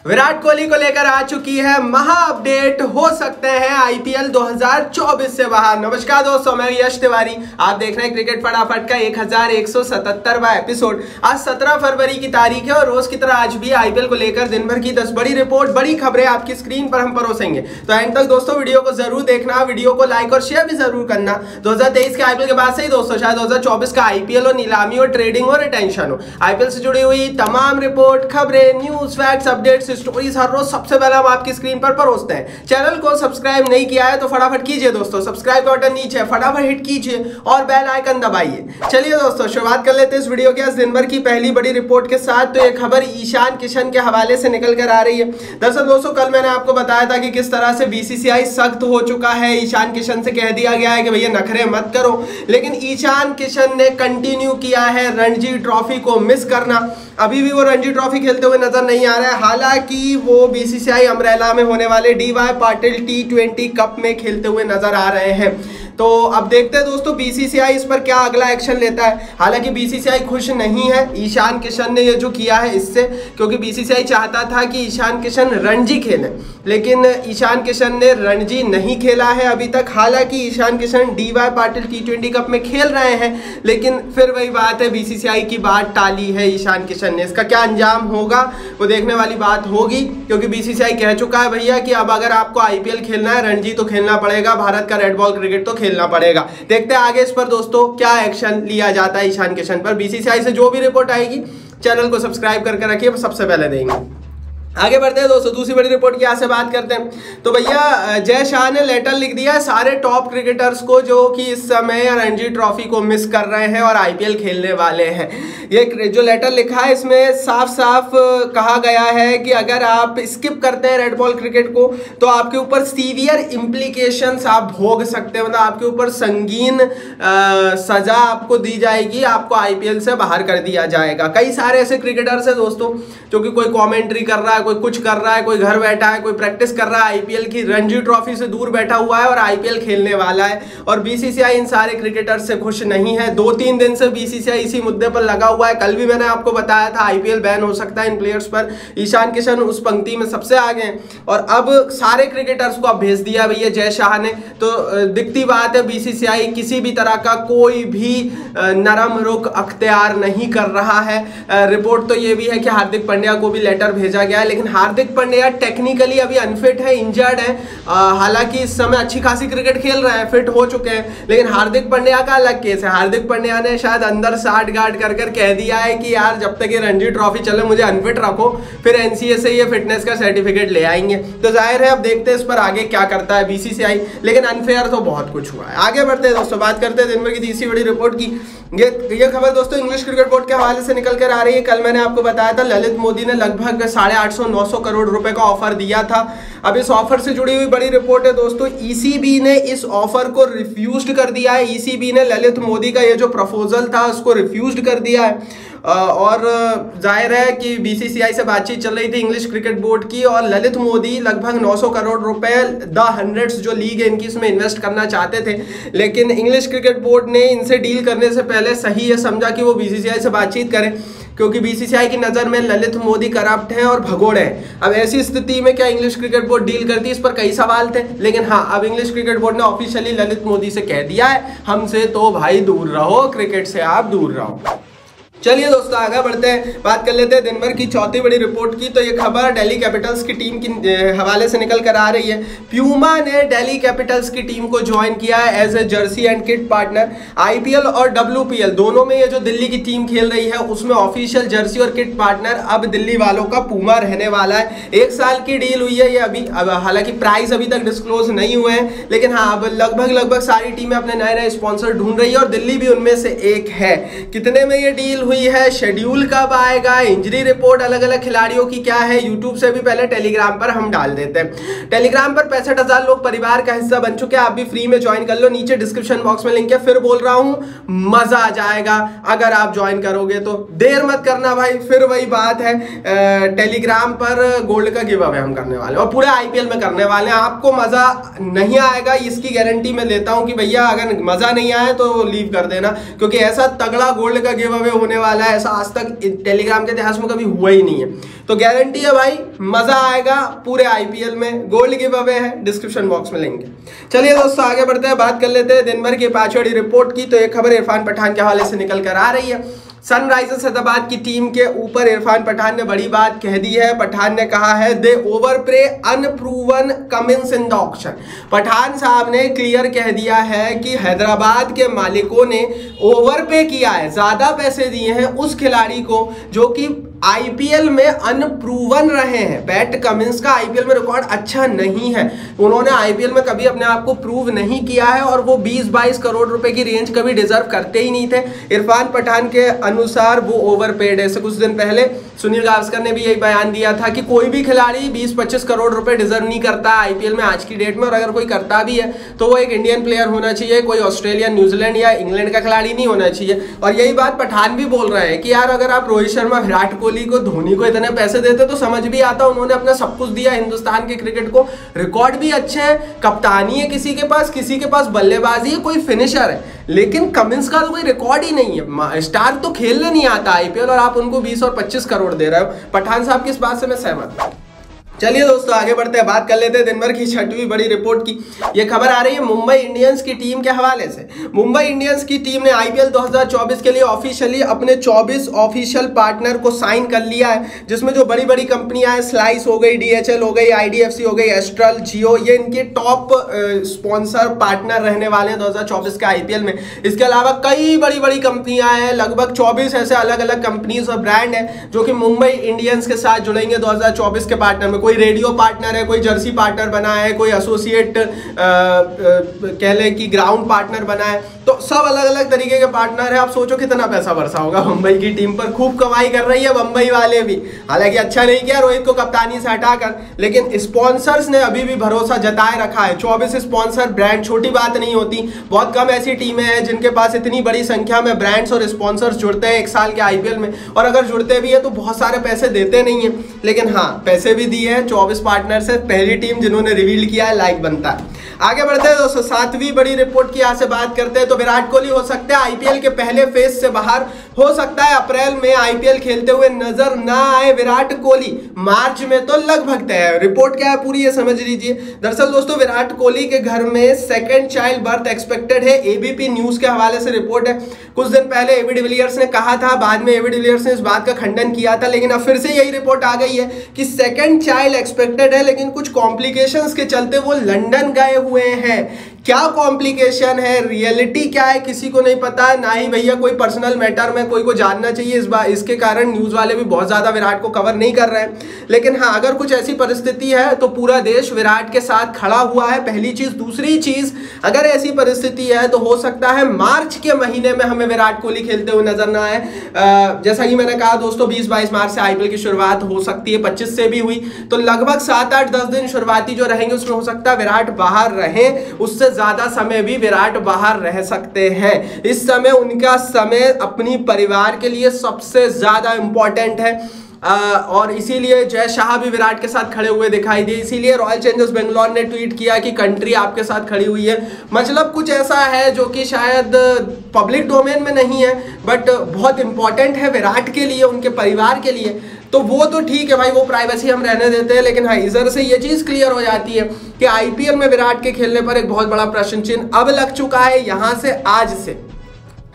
विराट कोहली को लेकर आ चुकी है महा अपडेट। हो सकते हैं आईपीएल 2024 से बाहर। नमस्कार दोस्तों, मैं यश तिवारी। आप देख रहे हैं क्रिकेट फटाफट का 1177वां एपिसोड। आज 17 फरवरी की तारीख है और रोज की तरह आज भी आईपीएल को लेकर दिन भर की 10 बड़ी रिपोर्ट, बड़ी खबरें आपकी स्क्रीन पर हम परोसेंगे। तो एंड तक दोस्तों वीडियो को जरूर देखना, वीडियो को लाइक और शेयर भी जरूर करना। 2023 के आईपीएल के बाद से ही दोस्तों शायद 2024 का आईपीएल हो, नीलामी हो, ट्रेडिंग हो, रिटेंशन हो, आईपीएल से जुड़ी हुई तमाम रिपोर्ट, खबरें, न्यूज, फैक्ट्स, अपडेट्स, स्टोरीज हर रोज सबसे पहले हम आपकी स्क्रीन पर परोसते हैं। चैनल को सब्सक्राइब नहीं किया है तो फटाफट कीजिए दोस्तों, सब्सक्राइब का बटन नीचे फटाफट हिट कीजिए और बेल आइकन दबाइए। चलिए दोस्तों शुरुआत कर लेते हैं इस वीडियो के आज दिन भर की पहली बड़ी रिपोर्ट के साथ। तो ये खबर ईशान किशन के हवाले से निकल कर आ रही है। दरअसल दोस्तों कल मैंने आपको बताया था कि किस तरह से बीसीसीआई सख्त हो चुका है। ईशान किशन से कह दिया गया है कि भैया नखरे मत करो, लेकिन ईशान किशन ने कंटिन्यू किया है रणजी ट्रॉफी को मिस करना। अभी भी वो रणजी ट्रॉफी खेलते हुए नजर नहीं आ रहा है, हालांकि वो बीसीसीआई अमरेला में होने वाले डीवाई पाटिल T20 कप में खेलते हुए नजर आ रहे हैं। तो अब देखते हैं दोस्तों बीसीसीआई इस पर क्या अगला एक्शन लेता है। हालांकि बीसीसीआई खुश नहीं है ईशान किशन ने ये जो किया है इससे, क्योंकि बीसीसीआई चाहता था कि ईशान किशन रणजी खेले, लेकिन ईशान किशन ने रणजी नहीं खेला है अभी तक। हालांकि ईशान किशन डीवाई पाटिल T20 कप में खेल रहे हैं, लेकिन फिर वही बात है, बीसीसीआई की बात टाली है ईशान किशन ने। इसका क्या अंजाम होगा वो देखने वाली बात होगी, क्योंकि बीसीसीआई कह चुका है भैया कि अब अगर आपको आईपीएल खेलना है, रणजी तो खेलना पड़ेगा, भारत का रेड बॉल क्रिकेट तो खेलना पड़ेगा। देखते हैं आगे इस पर दोस्तों क्या एक्शन लिया जाता है ईशान किशन पर। बीसीसीआई से जो भी रिपोर्ट आएगी चैनल को सब्सक्राइब करके रखिए, सबसे पहले देंगे। आगे बढ़ते हैं दोस्तों, दूसरी बड़ी रिपोर्ट की यहाँ से बात करते हैं। तो भैया जय शाह ने लेटर लिख दिया है सारे टॉप क्रिकेटर्स को जो कि इस समय रणजी ट्रॉफी को मिस कर रहे हैं और आईपीएल खेलने वाले हैं। ये जो लेटर लिखा है इसमें साफ साफ कहा गया है कि अगर आप स्किप करते हैं रेड बॉल क्रिकेट को तो आपके ऊपर सीवियर इम्प्लीकेशंस आप भोग सकते हैं, मतलब आपके ऊपर संगीन सजा आपको दी जाएगी, आपको आईपीएल से बाहर कर दिया जाएगा। कई सारे ऐसे क्रिकेटर्स हैं दोस्तों जो कि कोई कॉमेंट्री कर रहा है, कोई कुछ कर रहा है, कोई घर बैठा है, कोई प्रैक्टिस कर रहा है, आईपीएल की रणजी ट्रॉफी से दूर बैठा हुआ है और आईपीएल खेलने वाला है। और बीसीसीआई इन सारे क्रिकेटर्स से खुश नहीं है। 2-3 दिन से बीसीसीआई इसी मुद्दे पर लगा हुआ है। कल भी मैंने आपको बताया था आईपीएल बैन हो सकता है इन प्लेयर्स पर। ईशान किशन उस पंक्ति में सबसे आगे हैं और अब सारे क्रिकेटर्स को अब भेज दिया भैया जय शाह ने। तो दिखती बात है बीसीसीआई किसी भी तरह का कोई भी नरम रुख अख्तियार नहीं कर रहा है। रिपोर्ट तो ये भी है कि हार्दिक पांड्या को भी लेटर भेजा गया है, लेकिन हार्दिक पांड्या टेक्निकली अभी अनफिट है, इंजर्ड है। हालांकि इस समय अच्छी खासी क्रिकेट खेल रहे हैं, फिट हो चुके हैं, लेकिन हार्दिक पांड्या का अलग केस है। हार्दिक पांड्या ने शायद अंदर 60 गार्ड कर कह दिया है कि यार जब तक ये रणजी ट्रॉफी चले मुझे अनफिट रखो, फिर एनसीए से ये फिटनेस का सर्टिफिकेट ले आएंगे। तो जाहिर है अब देखते हैं इस पर आगे क्या करता है बीसीसीआई, लेकिन अनफेयर तो बहुत कुछ हुआ है। आगे बढ़ते हैं दोस्तों, बात करते हैं दिन भर की तीसरी बड़ी रिपोर्ट की। ये खबर दोस्तों इंग्लिश क्रिकेट बोर्ड के हवाले से निकल कर आ रही है। कल मैंने आपको बताया था ललित मोदी ने लगभग 850-900 करोड़ रुपए का ऑफर दिया था। अब इस ऑफर से जुड़ी हुई बड़ी रिपोर्ट है दोस्तों, ईसीबी ने इस ऑफर को रिफ्यूज्ड कर दिया है। ईसीबी ने ललित मोदी का ये जो प्रपोजल था उसको रिफ्यूज्ड कर दिया है। और जाहिर है कि बीसीसीआई से बातचीत चल रही थी इंग्लिश क्रिकेट बोर्ड की, और ललित मोदी लगभग 900 करोड़ रुपए द हंड्रेड्स जो लीग है इनकी इसमें इन्वेस्ट करना चाहते थे, लेकिन इंग्लिश क्रिकेट बोर्ड ने इनसे डील करने से पहले सही ये समझा कि वो बीसीसीआई से बातचीत करें, क्योंकि बीसीसीआई की नज़र में ललित मोदी करप्ट हैं और भगोड़े हैं। अब ऐसी स्थिति में क्या इंग्लिश क्रिकेट बोर्ड डील करती है, इस पर कई सवाल थे, लेकिन हाँ अब इंग्लिश क्रिकेट बोर्ड ने ऑफिशियली ललित मोदी से कह दिया है हमसे तो भाई दूर रहो, क्रिकेट से आप दूर रहो। चलिए दोस्तों आगे बढ़ते हैं, बात कर लेते हैं दिन भर की चौथी बड़ी रिपोर्ट की। तो ये खबर दिल्ली कैपिटल्स की टीम के हवाले से निकल कर आ रही है। प्यूमा ने दिल्ली कैपिटल्स की टीम को ज्वाइन किया है as a jersey and kit partner. IPL और डब्ल्यूपीएल दोनों में ये जो दिल्ली की टीम खेल रही है उसमें ऑफिशियल जर्सी और किट पार्टनर अब दिल्ली वालों का पूमा रहने वाला है। 1 साल की डील हुई है ये अभी, अब हालांकि प्राइस अभी तक डिस्क्लोज नहीं हुए हैं, लेकिन हाँ अब लगभग सारी टीमें अपने नए स्पॉन्सर ढूंढ रही है और दिल्ली भी उनमें से एक है। कितने में ये डील हुई है, शेड्यूल कब आएगा, इंजरी रिपोर्ट अलग अलग खिलाड़ियों की क्या है, यूट्यूब से भी पहले टेलीग्राम पर हम डाल देते हैं। टेलीग्राम पर 65,000 लोग परिवार का हिस्सा बन चुके हैं, आप भी फ्री में ज्वाइन कर लो, नीचे डिस्क्रिप्शन बॉक्स में लिंक है। फिर बोल रहा हूं मजा आ जाएगा अगर आप ज्वाइन करोगे तो, देर मत करना भाई। फिर वही बात है, टेलीग्राम पर गोल्ड का गिव अवे हम करने वाले हैं और पूरे आईपीएल में करने वाले हैं। आपको मजा नहीं आएगा इसकी गारंटी मैं लेता हूं कि भैया अगर मजा नहीं आए तो लीव कर देना, क्योंकि ऐसा तगड़ा गोल्ड का गिव अवे होने वाला है, ऐसा आज तक टेलीग्राम के इतिहास में कभी हुआ ही नहीं है। तो गारंटी है भाई, मजा आएगा पूरे आईपीएल में। गोल्ड गिव अवे है, डिस्क्रिप्शन बॉक्स में लेंगे। चलिए दोस्तों आगे बढ़ते हैं, बात कर लेते हैं दिन भर की 5 बड़ी रिपोर्ट की। तो एक खबर इरफान पठान के हवाले से निकल कर आ रही है। सनराइजर्स हैदराबाद की टीम के ऊपर इरफान पठान ने बड़ी बात कह दी है। पठान ने कहा है they overpay unproven Cummins in the auction. Pathan साहब ने क्लियर कह दिया है कि हैदराबाद के मालिकों ने ओवरपे किया है, ज्यादा पैसे दिए हैं उस खिलाड़ी को जो कि आईपीएल में अनप्रूवन रहे हैं। पैट कमिंस का आईपीएल में रिकॉर्ड अच्छा नहीं है, उन्होंने आईपीएल में कभी अपने आप को प्रूव नहीं किया है और वो 20-22 करोड़ रुपए की रेंज कभी डिजर्व करते ही नहीं थे। इरफान पठान के अनुसार वो ओवरपेड है। कुछ दिन पहले सुनील गावस्कर ने भी यही बयान दिया था कि कोई भी खिलाड़ी 20-25 करोड़ रुपए डिजर्व नहीं करता आईपीएल में आज की डेट में, और अगर कोई करता भी है तो वो एक इंडियन प्लेयर होना चाहिए, कोई ऑस्ट्रेलियन, न्यूजीलैंड या इंग्लैंड का खिलाड़ी नहीं होना चाहिए। और यही बात पठान भी बोल रहे हैं कि यार अगर आप रोहित शर्मा, विराट कोहली को, धोनी को इतने पैसे देते तो समझ भी आता, उन्होंने अपना सब कुछ दिया हिंदुस्तान के क्रिकेट को, रिकॉर्ड भी अच्छे हैं, कप्तानी है किसी के पास बल्लेबाजी है, कोई फिनिशर है, लेकिन कमिंस का तो कोई रिकॉर्ड ही नहीं है। स्टार तो खेलने नहीं आता आईपीएल और आप उनको 20 और 25 करोड़ दे रहे हो। पठान साहब की इस बात से मैं सहमत हूं। चलिए दोस्तों आगे बढ़ते हैं, बात कर लेते हैं दिन भर की 6वीं बड़ी रिपोर्ट की। ये खबर आ रही है मुंबई इंडियंस की टीम के हवाले से। मुंबई इंडियंस की टीम ने आईपीएल 2024 के लिए ऑफिशियली अपने 24 ऑफिशियल पार्टनर को साइन कर लिया है, जिसमें जो बड़ी बड़ी कंपनियां हैं, स्लाइस हो गई, डीएचएल हो गई, आईडीएफसी हो गई, एस्ट्रल, जियो, ये इनके टॉप स्पॉन्सर पार्टनर रहने वाले हैं 2024 के आईपीएल में। इसके अलावा कई बड़ी बड़ी कंपनियां हैं, लगभग 24 ऐसे अलग अलग कंपनीज और ब्रांड है जो कि मुंबई इंडियंस के साथ जुड़ेंगे 2024 के पार्टनर में। कोई रेडियो पार्टनर है, कोई जर्सी पार्टनर बना है, कोई एसोसिएट कह ले कि ग्राउंड पार्टनर बना है, तो सब अलग अलग तरीके के पार्टनर है। आप सोचो कितना पैसा बरसा होगा मुंबई की टीम पर। खूब कमाई कर रही है मुंबई वाले भी, हालांकि अच्छा नहीं किया रोहित को कप्तानी से हटाकर, लेकिन स्पॉन्सर्स ने अभी भी भरोसा जताए रखा है। 24 स्पॉन्सर ब्रांड छोटी बात नहीं होती, बहुत कम ऐसी टीमें हैं जिनके पास इतनी बड़ी संख्या में ब्रांड्स और स्पॉन्सर्स जुड़ते हैं एक साल के आईपीएल में, और अगर जुड़ते भी है तो बहुत सारे पैसे देते नहीं है, लेकिन हाँ पैसे भी दिए हैं। 24 पार्टनर से पहली टीम जिन्होंने रिवील किया है, लाइक बनता है। आगे बढ़ते हैं दोस्तों 7वीं बड़ी रिपोर्ट की यहाँ से बात करते हैं। तो विराट कोहली हो सकता है आईपीएल के पहले फेज से बाहर, हो सकता है अप्रैल में आईपीएल खेलते हुए नजर ना आए विराट कोहली, मार्च में तो लगभग तय है। रिपोर्ट क्या है पूरी ये समझ लीजिए। दरअसल दोस्तों विराट कोहली के घर में सेकंड चाइल्ड बर्थ एक्सपेक्टेड है, एबीपी न्यूज के हवाले से रिपोर्ट है। कुछ दिन पहले एबी डिविलियर्स ने कहा था, बाद में एबी डिविलियर्स ने इस बात का खंडन किया था, लेकिन अब फिर से यही रिपोर्ट आ गई है कि सेकंड चाइल्ड एक्सपेक्टेड है, लेकिन कुछ कॉम्प्लिकेशंस के चलते वो लंदन गए हुए हैं। क्या कॉम्प्लिकेशन है, रियलिटी क्या है, किसी को नहीं पता, ना ही भैया कोई पर्सनल मैटर में कोई को जानना चाहिए। इस बार इसके कारण न्यूज वाले भी बहुत ज्यादा विराट को कवर नहीं कर रहे हैं, लेकिन हाँ अगर कुछ ऐसी परिस्थिति है तो पूरा देश विराट के साथ खड़ा हुआ है, पहली चीज। दूसरी चीज, अगर ऐसी परिस्थिति है तो हो सकता है मार्च के महीने में हमें विराट कोहली खेलते हुए नजर ना आए। जैसा कि मैंने कहा दोस्तों 20-22 मार्च से आईपीएल की शुरुआत हो सकती है, 25 से भी हुई, तो लगभग 7-8-10 दिन शुरुआती जो रहेंगे उसमें हो सकता है विराट बाहर रहे, उससे ज्यादा समय भी विराट बाहर रह सकते हैं। इस समय उनका समय अपनी परिवार के लिए सबसे ज्यादा इंपॉर्टेंट है, और इसीलिए जय शाह भी विराट के साथ खड़े हुए दिखाई दिए। इसीलिए रॉयल चैलेंजर्स बेंगलोर ने ट्वीट किया कि कंट्री आपके साथ खड़ी हुई है। मतलब कुछ ऐसा है जो कि शायद पब्लिक डोमेन में नहीं है, बट बहुत इंपॉर्टेंट है विराट के लिए, उनके परिवार के लिए। तो वो तो ठीक है भाई, वो प्राइवेसी हम रहने देते हैं, लेकिन हाँ इधर से ये चीज क्लियर हो जाती है कि आईपीएल में विराट के खेलने पर एक बहुत बड़ा प्रश्न चिन्ह अब लग चुका है, यहां से, आज से,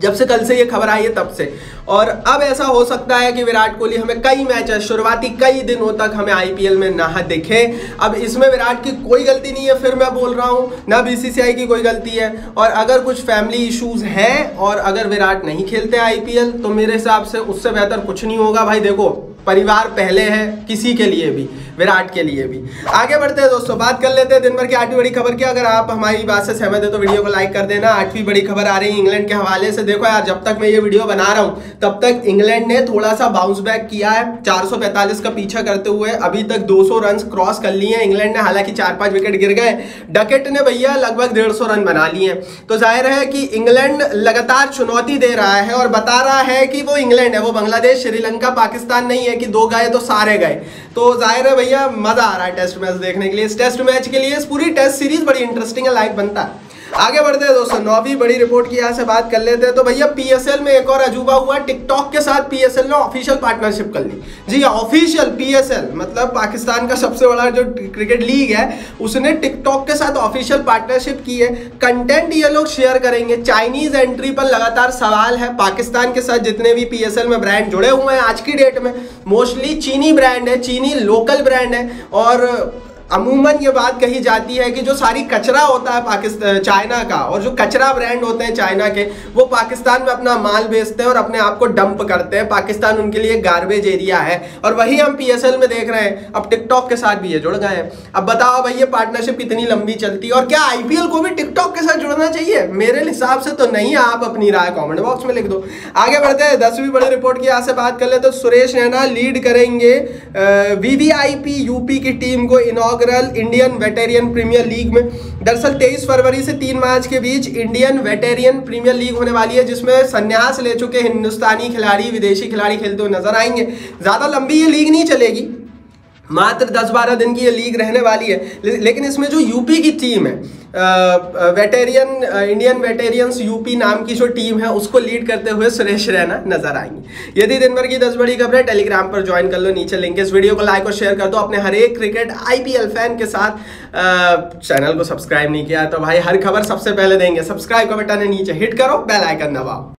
जब से कल से ये खबर आई है तब से। और अब ऐसा हो सकता है कि विराट कोहली हमें कई मैचेस, शुरुआती कई दिनों तक हमें आईपीएल में ना दिखे। अब इसमें विराट की कोई गलती नहीं है, फिर मैं बोल रहा हूं, ना बीसीसीआई की कोई गलती है। और अगर कुछ फैमिली इश्यूज हैं और अगर विराट नहीं खेलते आईपीएल तो मेरे हिसाब से उससे बेहतर कुछ नहीं होगा। भाई देखो, परिवार पहले है, किसी के लिए भी, विराट के लिए भी। आगे बढ़ते हैं दोस्तों, बात कर लेते हैं दिन भर की 8वीं बड़ी खबर की। अगर आप हमारी बात से सहमत है तो वीडियो को लाइक कर देना। 8वीं बड़ी खबर आ रही है इंग्लैंड के हवाले से। देखो यार, जब तक मैं ये वीडियो बना रहा हूं तब तक इंग्लैंड ने थोड़ा सा बाउंस बैक किया है, 445 का पीछा करते हुए अभी तक 200 रन क्रॉस कर लिए हैं इंग्लैंड ने। हालांकि 4-5 विकेट गिर गए, डकेट ने भैया लगभग 150 रन बना लिए हैं। तो जाहिर है कि इंग्लैंड लगातार चुनौती दे रहा है और बता रहा है कि वो इंग्लैंड है, वो बांग्लादेश, श्रीलंका, पाकिस्तान नहीं है कि 2 गए तो सारे गए। तो जाहिर है भैया मजा आ रहा है टेस्ट मैच देखने के लिए। इस टेस्ट मैच के लिए, इस पूरी टेस्ट सीरीज बड़ी इंटरेस्टिंग है, लाइक बनता है। आगे बढ़ते हैं दोस्तों, 9वीं बड़ी रिपोर्ट की यहाँ से बात कर लेते हैं। तो भैया पीएसएल में एक और अजूबा हुआ, टिकटॉक के साथ पीएसएल ने ऑफिशियल पार्टनरशिप कर ली। जी ऑफिशियल, पीएसएल मतलब पाकिस्तान का सबसे बड़ा जो क्रिकेट लीग है, उसने टिकटॉक के साथ ऑफिशियल पार्टनरशिप की है। कंटेंट ये लोग शेयर करेंगे। चाइनीज एंट्री पर लगातार सवाल है। पाकिस्तान के साथ जितने भी पीएसएल में ब्रांड जुड़े हुए हैं आज की डेट में मोस्टली चीनी ब्रांड है, चीनी लोकल ब्रांड है। और अमूमन ये बात कही जाती है कि जो सारी कचरा होता है पाकिस्तान चाइना का, और जो कचरा ब्रांड होते हैं चाइना के, वो पाकिस्तान में अपना माल बेचते हैं और अपने आप को डंप करते हैं। पाकिस्तान उनके लिए गार्बेज एरिया है, और वही हम पीएसएल में देख रहे हैं। अब टिकटॉक के साथ भी ये जुड़ गए हैं। अब बताओ भाई ये पार्टनरशिप कितनी लंबी चलती है, और क्या आईपीएल को भी टिकटॉक के साथ जुड़ना चाहिए? मेरे हिसाब से तो नहीं। आप अपनी राय कॉमेंट बॉक्स में लिख दो। आगे बढ़ते हैं, 10वीं बड़ी रिपोर्ट की यहाँ से बात कर ले तो सुरेश रैना लीड करेंगे वीवीआईपी यूपी की टीम को inaugurate Indian veteran premier league में। दरअसल 23 फरवरी से 3 मार्च के बीच इंडियन वेटेरियन प्रीमियर लीग होने वाली है, जिसमें संन्यास ले चुके हिंदुस्तानी खिलाड़ी, विदेशी खिलाड़ी खेलते हुए नजर आएंगे। ज्यादा लंबी ये लीग नहीं चलेगी, मात्र 10-12 दिन की ये लीग रहने वाली है। लेकिन इसमें जो यूपी की टीम है, इंडियन वेटेरियंस यूपी नाम की जो टीम है, उसको लीड करते हुए सुरेश रैना नजर आएंगे। यदि दिन भर की 10 बड़ी खबरें टेलीग्राम पर ज्वाइन कर लो, नीचे लिंक है। इस वीडियो को लाइक और शेयर कर दो अपने हर एक क्रिकेट आईपीएल फैन के साथ। चैनल को सब्सक्राइब नहीं किया तो भाई हर खबर सबसे पहले देंगे, सब्सक्राइब का बटन है नीचे, हिट करो, बेल आइकन दबाओ।